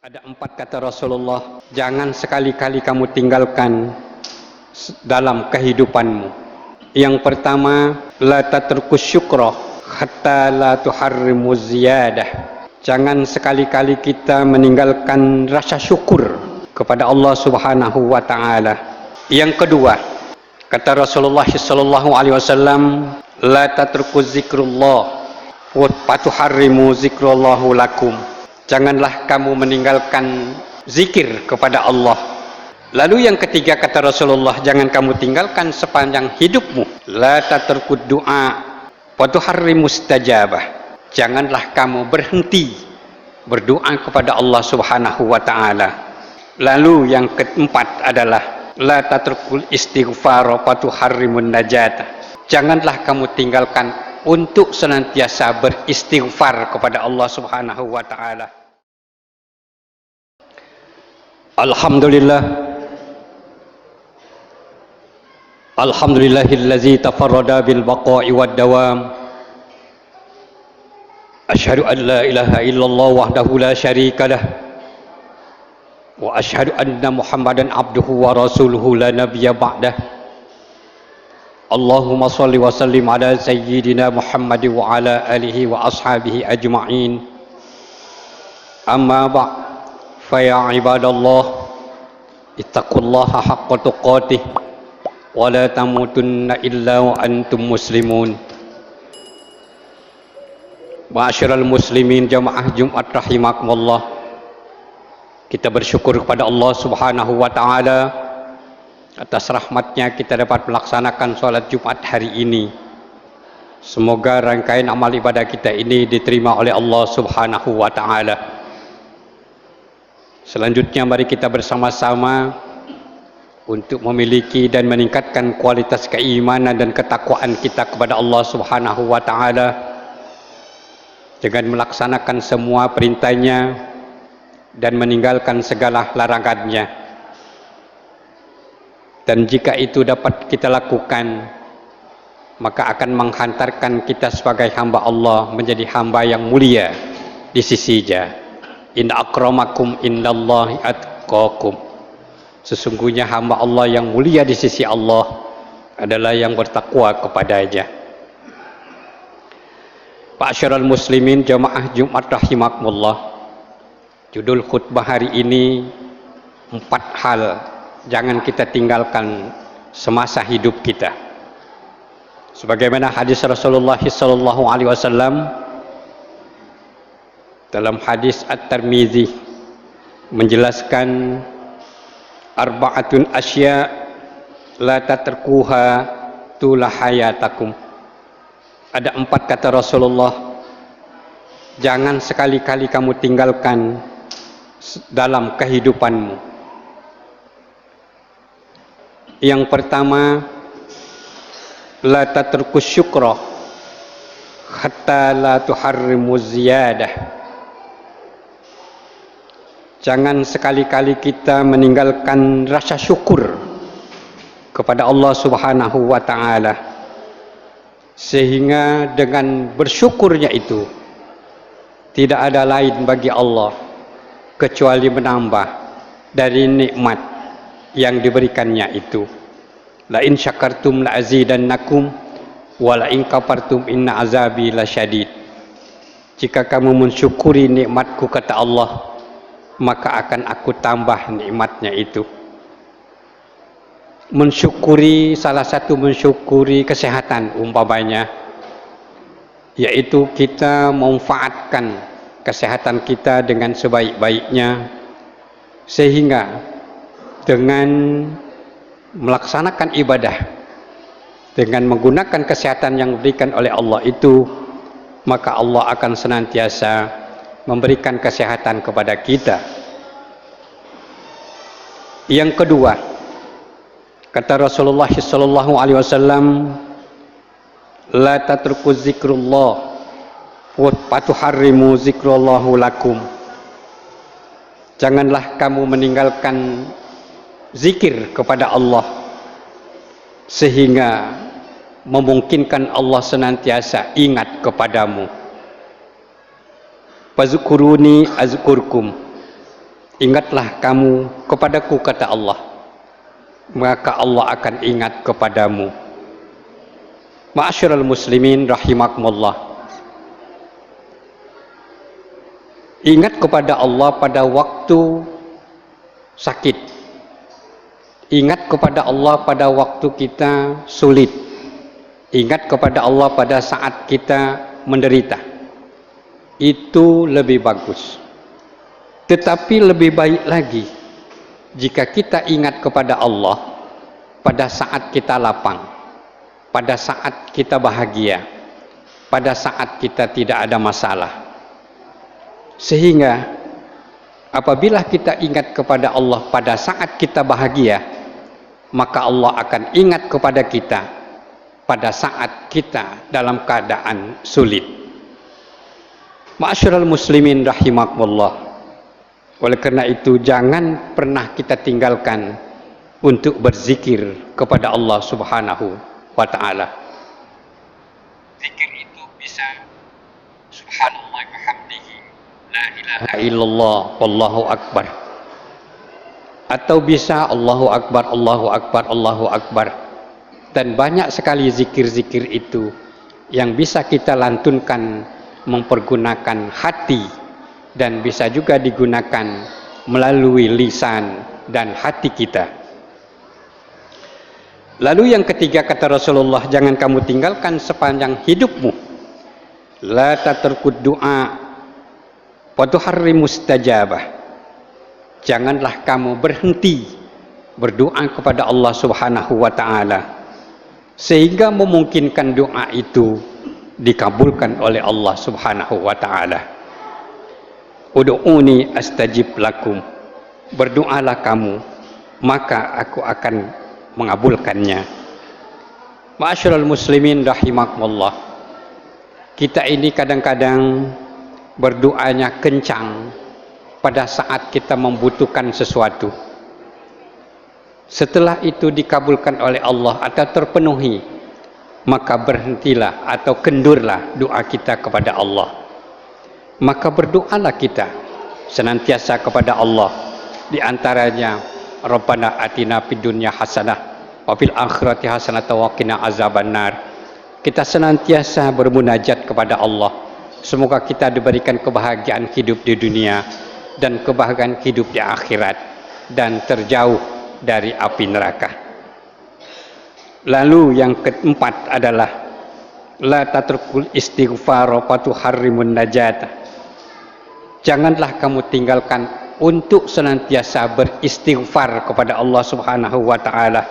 Ada 4 kata Rasulullah, jangan sekali-kali kamu tinggalkan dalam kehidupanmu. Yang pertama, la tatrukus syukra hatta la tuharrimu ziyadah. Jangan sekali-kali kita meninggalkan rasa syukur kepada Allah Subhanahu wa taala. Yang kedua, kata Rasulullah sallallahu alaihi wasallam, la tatrukus zikrullah wa tuharrimu zikrullahu lakum. Janganlah kamu meninggalkan zikir kepada Allah. Lalu yang ketiga kata Rasulullah, jangan kamu tinggalkan sepanjang hidupmu. La tatrkud du'a wa tuharrimu mustajabah. Janganlah kamu berhenti berdoa kepada Allah Subhanahu wa taala. Lalu yang keempat adalah la tatrukul istighfar wa tuharrimun najat. Janganlah kamu tinggalkan untuk senantiasa beristighfar kepada Allah Subhanahu wa taala. Alhamdulillahillazi tafarrada bil baqa'i wad dawam. Asyhadu an la ilaha illallah wahdahu la syarika lah. Wa asyhadu anna Muhammadan abduhu wa rasuluhu la nabiyya ba'dah. Allahumma shalli wa sallim ala sayyidina Muhammad wa ala alihi wa ashabihi ajma'in. Amma ba'd. Faya ibadallah, ittaqullaha haqqa tuqatih wa la tamutunna illa wa antum muslimun. Ma'asyiral muslimin jamaah Jumat rahimakumullah. Kita bersyukur kepada Allah Subhanahu wa taala atas rahmatnya kita dapat melaksanakan sholat Jumat hari ini. Semoga rangkaian amal ibadah kita ini diterima oleh Allah Subhanahu wa taala. Selanjutnya mari kita bersama-sama untuk memiliki dan meningkatkan kualitas keimanan dan ketakwaan kita kepada Allah Subhanahu wa taala dengan melaksanakan semua perintahnya dan meninggalkan segala larangannya. Dan jika itu dapat kita lakukan, maka akan menghantarkan kita sebagai hamba Allah menjadi hamba yang mulia di sisi-Nya. Inna akramakum indallahi atqakum. Sesungguhnya hamba Allah yang mulia di sisi Allah adalah yang bertakwa kepada-Nya. Ma'asyiral muslimin jamaah Jumat rahimakumullah. Judul khutbah hari ini 4 hal jangan kita tinggalkan semasa hidup kita. Sebagaimana hadis Rasulullah sallallahu alaihi wasallam dalam hadis At-Tirmizi menjelaskan arba'atun asya la tatrukuha tula hayatakum. Ada 4 kata Rasulullah, jangan sekali-kali kamu tinggalkan dalam kehidupanmu. Yang pertama, la tatrukus syukra hatta la tuharrimu ziyadah. Jangan sekali-kali kita meninggalkan rasa syukur kepada Allah Subhanahu wa taala, sehingga dengan bersyukurnya itu tidak ada lain bagi Allah kecuali menambah dari nikmat yang diberikannya itu. La in syakartum la azidannakum wa la in kafartum inna azabi lasyadid. Jika kamu mensyukuri nikmatku kata Allah, maka akan aku tambah nikmatnya itu. Mensyukuri, salah satu mensyukuri kesehatan umpamanya, yaitu kita memanfaatkan kesehatan kita dengan sebaik-baiknya, sehingga dengan melaksanakan ibadah dengan menggunakan kesehatan yang diberikan oleh Allah itu, maka Allah akan senantiasa memberikan kesehatan kepada kita. Yang kedua, kata Rasulullah sallallahu alaihi wasallam, la tatrukuz zikrullah wa tuharrimu zikrullahu lakum. Janganlah kamu meninggalkan zikir kepada Allah sehingga memungkinkan Allah senantiasa ingat kepadamu. Fazkuruni azkurkum. ingatlah kamu kepadaku, kata Allah, maka Allah akan ingat kepadamu. Ma'asyiral muslimin rahimakumullah, ingat kepada Allah pada waktu sakit, ingat kepada Allah pada waktu kita sulit, ingat kepada Allah pada saat kita menderita. Itu lebih bagus. Tetapi lebih baik lagi jika kita ingat kepada Allah pada saat kita lapang, pada saat kita bahagia, pada saat kita tidak ada masalah. Sehingga apabila kita ingat kepada Allah pada saat kita bahagia, maka Allah akan ingat kepada kita pada saat kita dalam keadaan sulit. Ma'asyiral muslimin rahimakumullah, oleh karena itu jangan pernah kita tinggalkan untuk berzikir kepada Allah Subhanahu wa ta'ala. Zikir itu bisa subhanallah wa hamdihi, la ilaha illallah, wallahu akbar. Atau bisa Allahu akbar, Allahu akbar, Allahu akbar. Dan banyak sekali zikir-zikir itu yang bisa kita lantunkan mempergunakan hati, dan bisa juga digunakan melalui lisan dan hati kita. Lalu yang ketiga, kata Rasulullah, jangan kamu tinggalkan sepanjang hidupmu. La tatrkud du'a wa tuharrim mustajabah. Janganlah kamu berhenti berdoa kepada Allah Subhanahu wa ta'ala, sehingga memungkinkan doa itu dikabulkan oleh Allah Subhanahu wa ta'ala. Ud'uni astajib lakum. Berdoalah kamu, maka aku akan mengabulkannya. Ma'asyiral muslimin rahimakumullah, kita ini kadang-kadang berdoanya kencang pada saat kita membutuhkan sesuatu. Setelah itu dikabulkan oleh Allah atau terpenuhi, maka berhentilah atau kendurlah doa kita kepada Allah. Maka berdoalah kita senantiasa kepada Allah, di antaranya Rabbana atina fid dunya hasanah wa fil akhirati hasanah wa qina azabannar. Kita senantiasa bermunajat kepada Allah, semoga kita diberikan kebahagiaan hidup di dunia dan kebahagiaan hidup di akhirat, dan terjauh dari api neraka. Lalu yang keempat adalah la tatrukul istighfar wa tuharrimun najata. Janganlah kamu tinggalkan untuk senantiasa beristighfar kepada Allah Subhanahu wa ta'ala,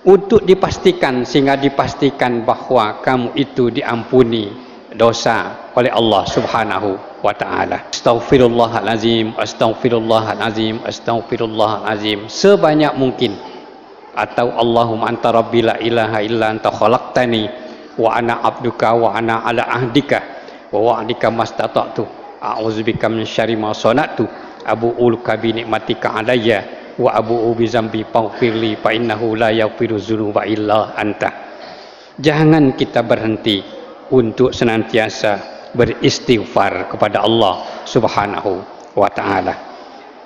untuk dipastikan, sehingga dipastikan bahwa kamu itu diampuni dosa oleh Allah Subhanahu wa ta'ala. Astaghfirullahalazim, astaghfirullahalazim, astaghfirullahalazim sebanyak mungkin. Atau Allahumma anta rabbi la ilaha illa anta khalaqtani wa ana abduka wa ana ala ahdika wa wa'dika mastata'tu a'udzubika min syarri ma sana'tu abu'u laka bi ni'matika alayya wa abu'u bi dzambi faghfirli fa innahu la yaghfiru dzunuba illa anta. Jangan kita berhenti untuk senantiasa beristighfar kepada Allah Subhanahu wa ta'ala.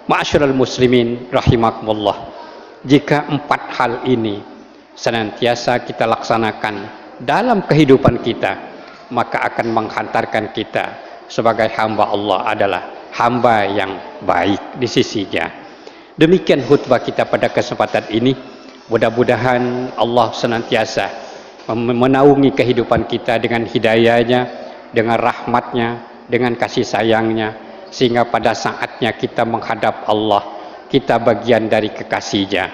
Ma'asyiral muslimin rahimakumullah, jika empat hal ini senantiasa kita laksanakan dalam kehidupan kita, maka akan menghantarkan kita sebagai hamba Allah adalah hamba yang baik di sisinya. Demikian khutbah kita pada kesempatan ini. Mudah-mudahan Allah senantiasa menaungi kehidupan kita dengan hidayahnya, dengan rahmatnya, dengan kasih sayangnya, sehingga pada saatnya kita menghadap Allah, kita bagian dari kekasihnya.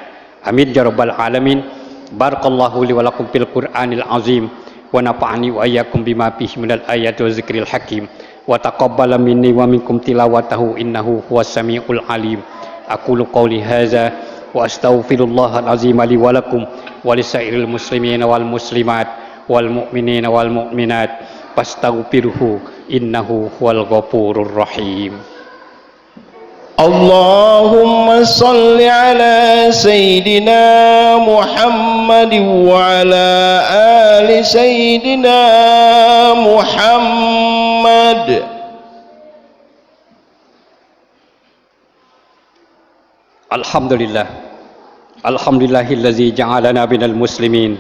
Amin ya rabbal alamin. Barakallahu li wa lakum fil Qur'anil azim wa nafa'ani wa iyyakum bima fihi minal ayati wa zikril hakim wa taqabbala minni wa minkum tilawatahu innahu huwas samiul alim. Aqulu qawli hadza wa astaghfirullahal azim li wa lakum wa lisairil muslimin wal muslimat wal mu'minin wal mu'minat fastaghfiruhu innahu huwal ghafurur rahim. اللهم صل على سيدنا محمد وعلى آل سيدنا محمد. Alhamdulillah. Alhamdulillahillazi ja'alana minal muslimin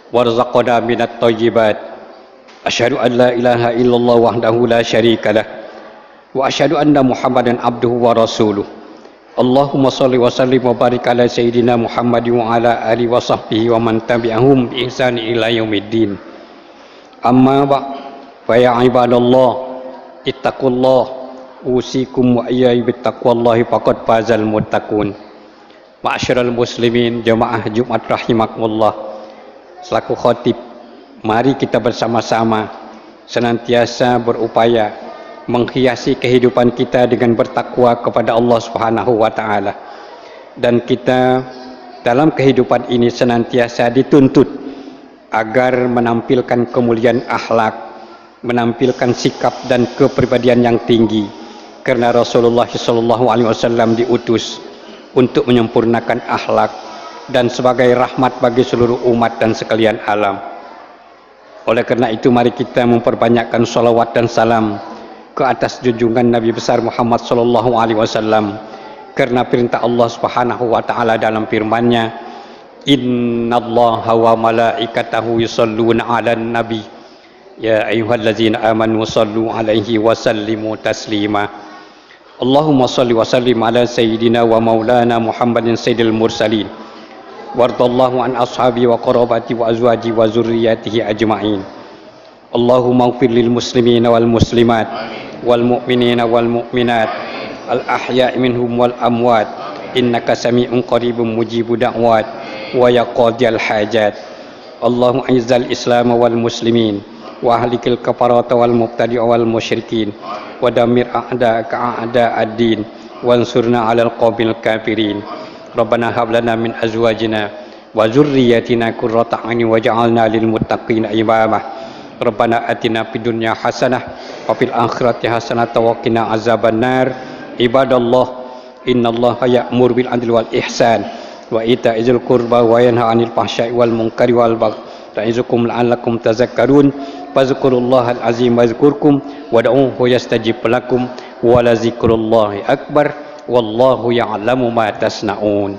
warzaqana minat thayyibat. Asyhadu an la ilaha illallah wahdahu la syarikalah wa asyhadu anna Muhammadan abduhu wa rasuluh. Allahumma shalli wa sallim wa barik ala sayyidina Muhammadin wa ala alihi wa sahbihi wa man tabi'ahum bi ihsan ila yaumiddin. Amma ba' fa ya ibadallah ittaqullah usikum wa iyai bittaqwallahi faqad fazal muttaqun. Ma'asyiral muslimin jamaah Jumat rahimakumullah. Selaku khatib, mari kita bersama-sama senantiasa berupaya menghiasi kehidupan kita dengan bertakwa kepada Allah Subhanahu wa taala. Dan kita dalam kehidupan ini senantiasa dituntut agar menampilkan kemuliaan akhlak, menampilkan sikap dan kepribadian yang tinggi. Karena Rasulullah SAW diutus untuk menyempurnakan akhlak dan sebagai rahmat bagi seluruh umat dan sekalian alam. Oleh karena itu mari kita memperbanyakkan salawat dan salam ke atas junjungan Nabi besar Muhammad SAW. Karena perintah Allah Subhanahu wa taala dalam firman-Nya, "Innallaha wa malaikatahu yusholluna 'alan nabi ya ayyuhallazina amanu shallu 'alaihi wa sallimu taslima." Allahumma salli wa sallim ala sayyidina wa maulana Muhammadin sayyidil mursalin wardallahu an ashabi wa qarabati wa azwaji wa zurriyatihi ajma'in. Allahumma ighfir lil muslimina wal muslimat wal mu'minina wal mu'minat al ahya'i minhum wal amwat innaka sami'un qaribun mujibu da'wat wa yaqadiyal hajat. Allahumma izzal islam wal muslimin wa ahlikil kafarata wal mubtadi'a wal musyrikin wa damir a'da'aka a'da'ad-din wansurna 'alal qawmil kafirin. Rabbana hab lana min azwajina wa dzurriyyatina qurrata a'yun waj'alna lil muttaqina imama. Rabbana atina fid dunya hasanah wa fil akhirati hasanah wa qina azabannar. Ibadallah, innallaha ya'muru bil 'adli wal ihsan wa ita'izil qurba wa yanha 'anil fahsya'i wal munkari wal baghi. Ta'izukum la'allakum tazakkarun. Fazkurullahal azim wazkurkum wad'uhu yastajib lakum wa la zikrullahi akbar wallahu ya'lamu ma tasna'un.